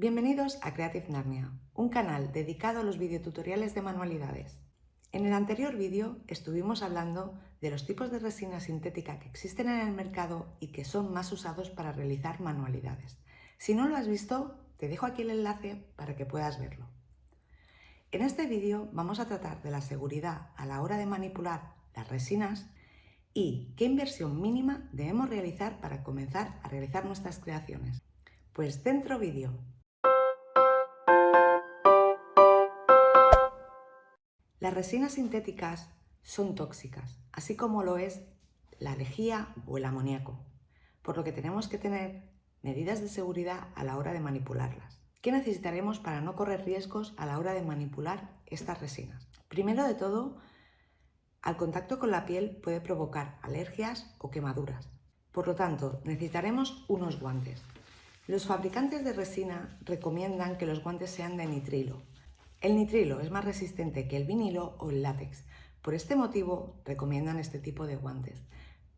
Bienvenidos a Creative Narnia, un canal dedicado a los videotutoriales de manualidades. En el anterior vídeo estuvimos hablando de los tipos de resina sintética que existen en el mercado y que son más usados para realizar manualidades. Si no lo has visto, te dejo aquí el enlace para que puedas verlo. En este vídeo vamos a tratar de la seguridad a la hora de manipular las resinas y qué inversión mínima debemos realizar para comenzar a realizar nuestras creaciones. Pues dentro vídeo. Las resinas sintéticas son tóxicas, así como lo es la lejía o el amoníaco, por lo que tenemos que tener medidas de seguridad a la hora de manipularlas. ¿Qué necesitaremos para no correr riesgos a la hora de manipular estas resinas? Primero de todo, al contacto con la piel puede provocar alergias o quemaduras. Por lo tanto, necesitaremos unos guantes. Los fabricantes de resina recomiendan que los guantes sean de nitrilo. El nitrilo es más resistente que el vinilo o el látex. Por este motivo recomiendan este tipo de guantes.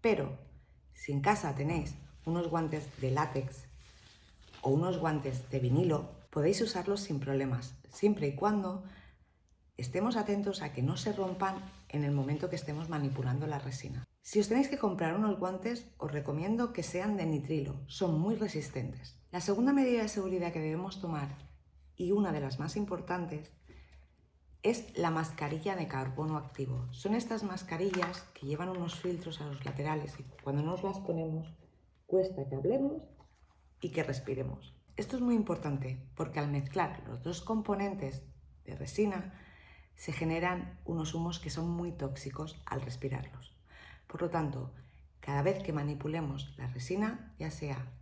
Pero si en casa tenéis unos guantes de látex o unos guantes de vinilo, podéis usarlos sin problemas, siempre y cuando estemos atentos a que no se rompan en el momento que estemos manipulando la resina. Si os tenéis que comprar unos guantes, os recomiendo que sean de nitrilo, son muy resistentes. La segunda medida de seguridad que debemos tomar, y una de las más importantes, es la mascarilla de carbono activo. Son estas mascarillas que llevan unos filtros a los laterales y cuando nos las ponemos cuesta que hablemos y que respiremos. Esto es muy importante porque al mezclar los dos componentes de resina se generan unos humos que son muy tóxicos al respirarlos. Por lo tanto, cada vez que manipulemos la resina, ya sea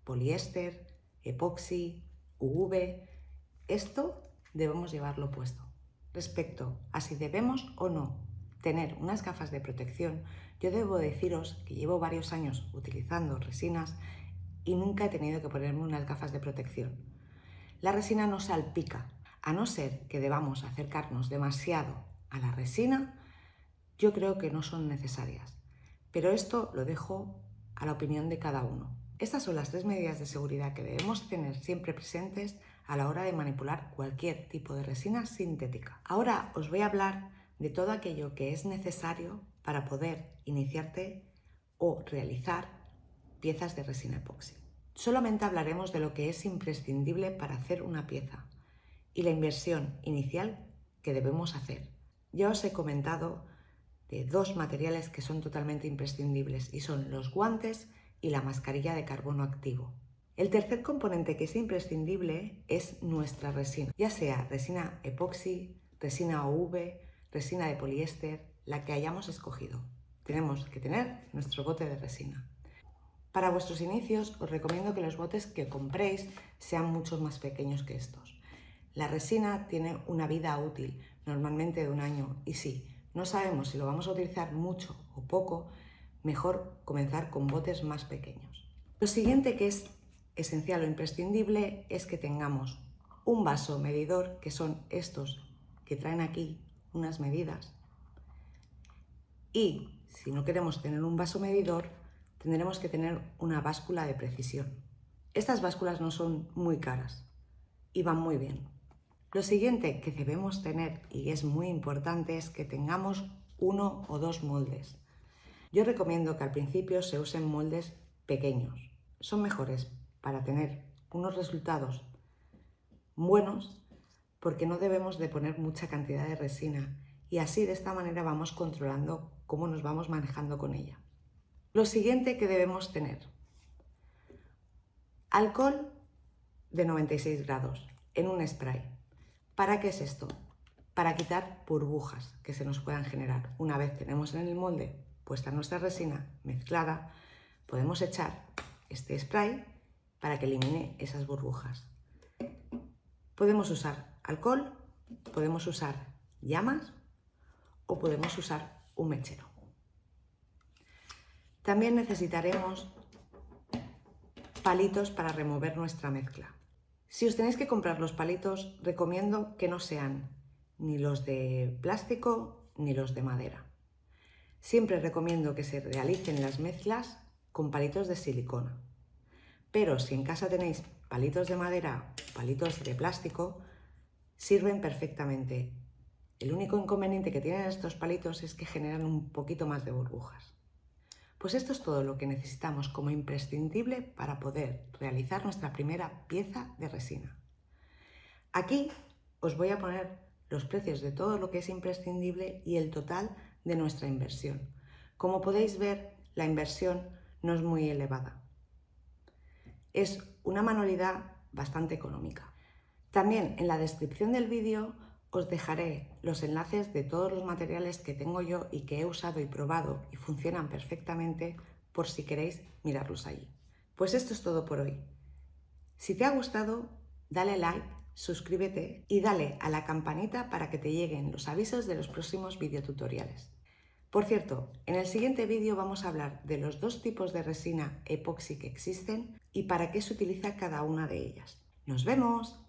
poliéster, epoxi, UV, esto debemos llevarlo puesto. Respecto a si debemos o no tener unas gafas de protección, yo debo deciros que llevo varios años utilizando resinas y nunca he tenido que ponerme unas gafas de protección. La resina no salpica, a no ser que debamos acercarnos demasiado a la resina, yo creo que no son necesarias. Pero esto lo dejo a la opinión de cada uno. Estas son las 3 medidas de seguridad que debemos tener siempre presentes a la hora de manipular cualquier tipo de resina sintética. Ahora os voy a hablar de todo aquello que es necesario para poder iniciarte o realizar piezas de resina epoxi. Solamente hablaremos de lo que es imprescindible para hacer una pieza y la inversión inicial que debemos hacer. Ya os he comentado de 2 materiales que son totalmente imprescindibles y son los guantes y la mascarilla de carbono activo. El tercer componente que es imprescindible es nuestra resina, ya sea resina epoxi, resina OV, resina de poliéster, la que hayamos escogido. Tenemos que tener nuestro bote de resina. Para vuestros inicios os recomiendo que los botes que compréis sean mucho más pequeños que estos. La resina tiene una vida útil, normalmente de 1 año, y sí, no sabemos si lo vamos a utilizar mucho o poco, mejor comenzar con botes más pequeños. Lo siguiente que es esencial o imprescindible es que tengamos un vaso medidor, que son estos que traen aquí unas medidas. Y si no queremos tener un vaso medidor, tendremos que tener una báscula de precisión. Estas básculas no son muy caras y van muy bien. Lo siguiente que debemos tener, y es muy importante, es que tengamos 1 o 2 moldes. Yo recomiendo que al principio se usen moldes pequeños. Son mejores para tener unos resultados buenos porque no debemos de poner mucha cantidad de resina y así de esta manera vamos controlando cómo nos vamos manejando con ella. Lo siguiente que debemos tener: alcohol de 96 grados en un spray. ¿Para qué es esto? Para quitar burbujas que se nos puedan generar. Una vez tenemos en el molde puesta nuestra resina mezclada, podemos echar este spray para que elimine esas burbujas. Podemos usar alcohol, podemos usar llamas o podemos usar un mechero. También necesitaremos palitos para remover nuestra mezcla. Si os tenéis que comprar los palitos, recomiendo que no sean ni los de plástico ni los de madera. Siempre recomiendo que se realicen las mezclas con palitos de silicona. Pero si en casa tenéis palitos de madera o palitos de plástico, sirven perfectamente. El único inconveniente que tienen estos palitos es que generan un poquito más de burbujas. Pues esto es todo lo que necesitamos como imprescindible para poder realizar nuestra primera pieza de resina. Aquí os voy a poner los precios de todo lo que es imprescindible y el total de nuestra inversión. Como podéis ver, la inversión no es muy elevada. Es una manualidad bastante económica. También en la descripción del vídeo os dejaré los enlaces de todos los materiales que tengo yo y que he usado y probado y funcionan perfectamente por si queréis mirarlos allí. Pues esto es todo por hoy. Si te ha gustado, dale like, suscríbete y dale a la campanita para que te lleguen los avisos de los próximos videotutoriales. Por cierto, en el siguiente vídeo vamos a hablar de los dos tipos de resina epoxi que existen y para qué se utiliza cada una de ellas. ¡Nos vemos!